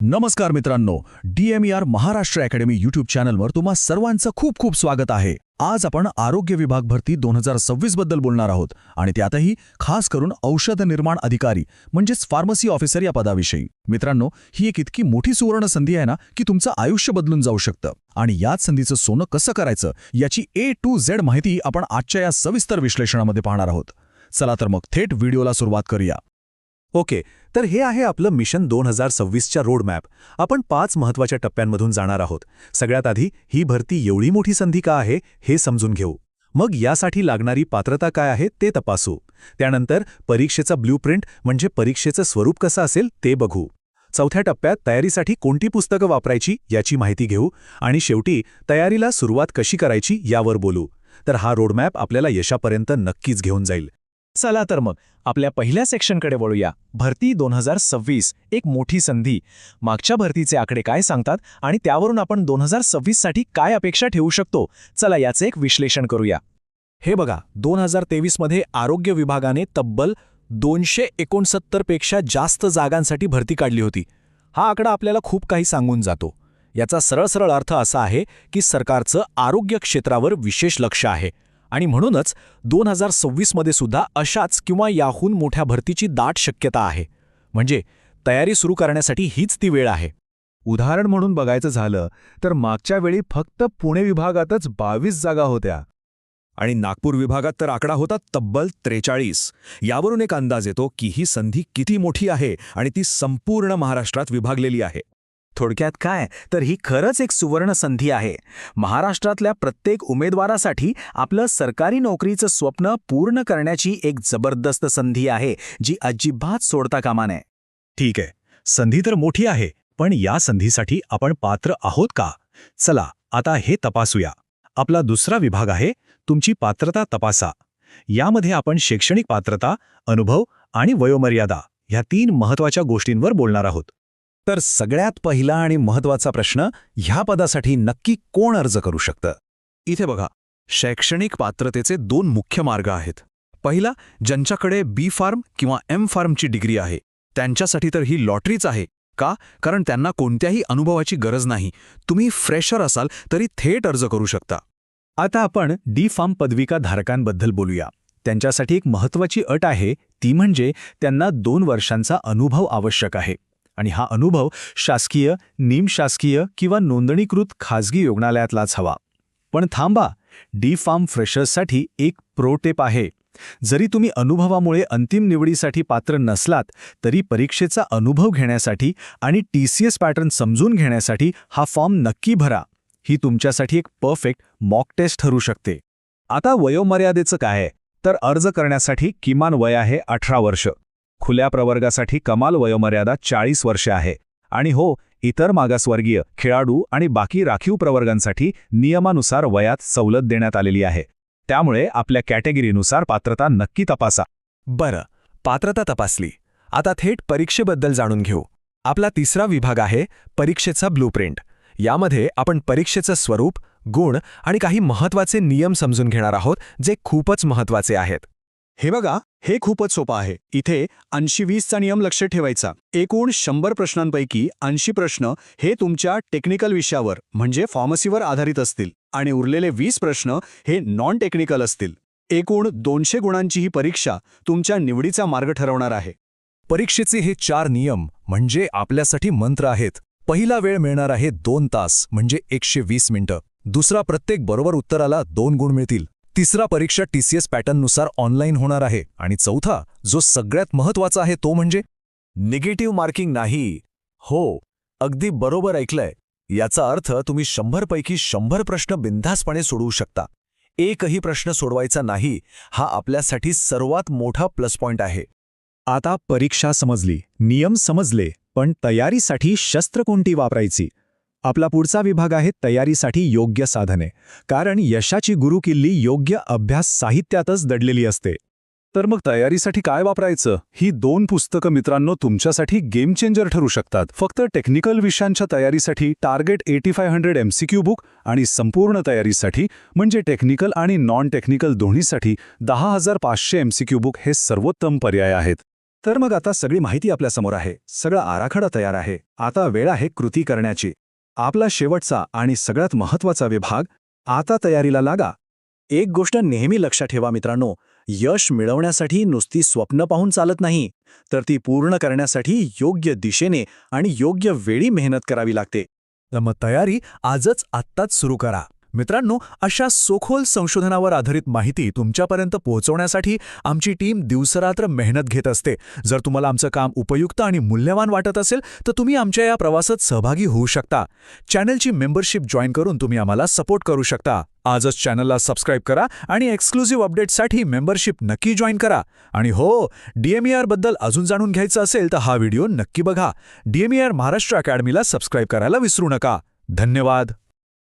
नमस्कार मित्रांनो, DMER Maharashtra academy YouTube चॅनलवर तुम्हा सर्वांचं खूप खूप स्वागत आहे. आज आपण आरोग्य विभाग भरती 2026 बद्दल बोलणार आहोत आणि त्यातही खास करून औषध निर्माण अधिकारी म्हणजेच फार्मसी ऑफिसर या पदाविषयी. मित्रांनो, ही एक इतकी मोठी सुवर्ण संधी आहे ना की तुमचं आयुष्य बदलून जाऊ शकतं आणि याच संधीचं सोनं कसं करायचं याची A to Z माहिती आपण आजच्या या सविस्तर विश्लेषणामध्ये पाहणार आहोत. चला तर मग थेट व्हिडिओला सुरुवात करूया. ओके, तर हे आहे आपलं मिशन 2026च्या रोडमॅप. आपण 5 महत्त्वाच्या टप्प्यांमधून जाणार आहोत. सगळ्यात आधी ही भरती एवढी मोठी संधी का आहे हे समजून घेऊ. मग यासाठी लागणारी पात्रता काय आहे ते तपासू. त्यानंतर परीक्षेचा ब्लूप्रिंट म्हणजे परीक्षेचं स्वरूप कसं असेल ते बघू. चौथ्या टप्प्यात तयारीसाठी कोणती पुस्तकं वापरायची याची माहिती घेऊ आणि शेवटी तयारीला सुरुवात कशी करायची यावर बोलू. तर हा रोडमॅप आपल्याला यशापर्यंत नक्कीच घेऊन जाईल. चला तर मग आपल्या पहिल्या सेक्शनकडे वळूया. भरती 2026 एक मोठी संधी. मागच्या भरतीचे आकडे काय सांगतात आणि त्यावरून आपण 2026 साठी काय अपेक्षा ठेवू शकतो, चला याचे एक विश्लेषण करूया. हे बघा, 2023 मध्ये आरोग्य विभागाने तब्बल 269 पेक्षा जास्त जागांसाठी भरती काढली होती. हा आकडा आपल्याला खूप काही सांगून जातो. याचा सरळ अर्थ असा आहे की सरकारचं आरोग्य क्षेत्रावर विशेष लक्ष आहे आणि म्हणूनच 2026 मध्ये सुद्धा अशाच किंवा याहून मोठ्या भरतीची दाट शक्यता आहे. म्हणजे तयारी सुरू करण्यासाठी हीच ती वेळ आहे. उदाहरण म्हणून बघायचं झालं तर मागच्या वेळी फक्त पुणे विभागातच 22 जागा होत्या आणि नागपूर विभागात तर आकडा होता तब्बल 43. यावरून एक अंदाज येतो की ही संधी किती मोठी आहे आणि ती संपूर्ण महाराष्ट्रात विभागलेली आहे. थोडक्यात काय तर ही खरंच एक सुवर्ण संधी आहे. महाराष्ट्रातल्या प्रत्येक उमेदवारासाठी आपलं सरकारी नोकरीचं स्वप्न पूर्ण करण्याची एक जबरदस्त संधी आहे, जी अजिबात सोडता कामा नये. ठीक आहे, संधी तर मोठी आहे, पण या संधीसाठी आपण पात्र आहोत का? चला आता हे तपासूया. आपला दुसरा विभाग आहे तुमची पात्रता तपासा. यामध्ये आपण शैक्षणिक पात्रता, अनुभव आणि वयोमर्यादा ह्या 3 महत्त्वाच्या गोष्टींवर बोलणार आहोत. तर सगळ्यात पहिला आणि महत्त्वाचा प्रश्न, ह्या पदासाठी नक्की कोण अर्ज करू शकतं? इथे बघा, शैक्षणिक पात्रतेचे 2 मुख्य मार्ग आहेत. पहिला, ज्यांच्याकडे B फार्म किंवा M फार्मची डिग्री आहे त्यांच्यासाठी तर ही लॉटरीच आहे. का? कारण त्यांना कोणत्याही अनुभवाची गरज नाही. तुम्ही फ्रेशर असाल तरी थेट अर्ज करू शकता. आता आपण D फार्म पदविका धारकांबद्दल बोलूया. त्यांच्यासाठी एक महत्त्वाची अट आहे, ती म्हणजे त्यांना 2 वर्षांचा अनुभव आवश्यक आहे आणि हा अनुभव शासकीय, निमशासकीय किंवा नोंदणीकृत खाजगी रुग्णालयातलाच हवा. पण थांबा, D फार्म फ्रेशर्ससाठी एक प्रो टिप आहे. जरी तुम्ही अनुभवामुळे अंतिम निवडीसाठी पात्र नसलात तरी परीक्षेचा अनुभव घेण्यासाठी आणि TCS पॅटर्न समजून घेण्यासाठी हा फॉर्म नक्की भरा. ही तुमच्यासाठी एक परफेक्ट मॉक टेस्ट ठरू शकते. आता वयोमर्यादेचं काय आहे? तर अर्ज करण्यासाठी किमान वय आहे 18 वर्ष. खुल्या प्रवर्गासाठी कमाल वयोमर्यादा 40 वर्षे आहे. आणि हो, इतर मागासवर्गीय, खेळाडू आणि बाकी राखीव प्रवर्गांसाठी नियमानुसार वयात सवलत देण्यात आलेली आहे. त्यामुळे आपल्या कॅटेगरीनुसार पात्रता नक्की तपासा. बरं, पात्रता तपासली. आता थेट परीक्षेबद्दल जाणून घेऊ. आपला तिसरा विभाग आहे परीक्षेचा ब्लूप्रिंट. यामध्ये आपण परीक्षेचं स्वरूप, गुण आणि काही महत्त्वाचे नियम समजून घेणार आहोत, जे खूपच महत्त्वाचे आहेत. हे बघा, हे खूपच सोपं आहे. इथे 80-20चा नियम लक्षात ठेवायचा. एकूण 100 प्रश्नांपैकी 80 प्रश्न हे तुमच्या टेक्निकल विषयावर म्हणजे फार्मसीवर आधारित असतील आणि उरलेले 20 प्रश्न हे नॉन टेक्निकल असतील. एकूण 200 गुणांची ही परीक्षा तुमच्या निवडीचा मार्ग ठरवणार आहे. परीक्षेचे हे 4 नियम म्हणजे आपल्यासाठी मंत्र आहेत. पहिला वेळ मिळणार आहे 2 तास म्हणजे 120 मिनिटं. दुसरा, प्रत्येक बरोबर उत्तराला 2 गुण मिळतील. तिसरा, परीक्षा TCS पॅटर्ननुसार ऑनलाईन होणार आहे. आणि चौथा, जो सगळ्यात महत्त्वाचा आहे तो म्हणजे निगेटिव्ह मार्किंग नाही. हो, अगदी बरोबर ऐकलंय. याचा अर्थ तुम्ही 100 पैकी 100 प्रश्न बिनधास्तपणे सोडवू शकता. एकही प्रश्न सोडवायचा नाही. हा आपल्यासाठी सर्वात मोठा प्लस पॉइंट आहे. आता परीक्षा समजली, नियम समजले, पण तयारीसाठी शस्त्र कोणती वापरायची? आपला पुढचा विभाग आहे तयारीसाठी योग्य साधने. कारण यशाची गुरुकिल्ली योग्य अभ्यास साहित्यातच दडलेली असते. तर मग तयारीसाठी काय वापरायचं? ही 2 पुस्तकं मित्रांनो तुमच्यासाठी गेम चेंजर ठरू शकतात. फक्त टेक्निकल विषयांच्या तयारीसाठी टार्गेट 8500 MCQ बुक आणि संपूर्ण तयारीसाठी म्हणजे टेक्निकल आणि नॉन टेक्निकल दोन्हीसाठी 10500 MCQ बुक हे सर्वोत्तम पर्याय आहेत. तर मग आता सगळी माहिती आपल्यासमोर आहे, सगळा आराखडा तयार आहे. आता वेळ आहे कृती करण्याची. आपला शेवटचा आणि सगळ्यात महत्त्वाचा विभाग. आता तयारीला लागा. एक गोष्ट नेहमी लक्षात ठेवा मित्रांनो, यश मिळवण्यासाठी नुसती स्वप्न पाहून चालत नाही, तर ती पूर्ण करण्यासाठी योग्य दिशेने आणि योग्य वेळी मेहनत करावी लागते. तर मग तयारी आजच आत्ताच सुरू करा. मित्रांनो, अशा सखोल संशोधनावर आधारित माहिती तुमच्यापर्यंत पोहोचवण्यासाठी आमची टीम दिवसरात्र मेहनत घेत असते. जर तुम्हाला आमचं काम उपयुक्त आणि मूल्यवान वाटत असेल तर तुम्ही आमच्या या प्रवासात सहभागी होऊ शकता. चॅनलची मेंबरशिप जॉईन करून तुम्ही आम्हाला सपोर्ट करू शकता. आजच चॅनलला सबस्क्राईब करा आणि एक्सक्लुझिव्ह अपडेट्ससाठी मेंबरशिप नक्की जॉईन करा. आणि हो, DMER बद्दल अजून जाणून घ्यायचं असेल तर हा व्हिडिओ नक्की बघा. DMER महाराष्ट्र अकॅडमीला सबस्क्राईब करायला विसरू नका. धन्यवाद.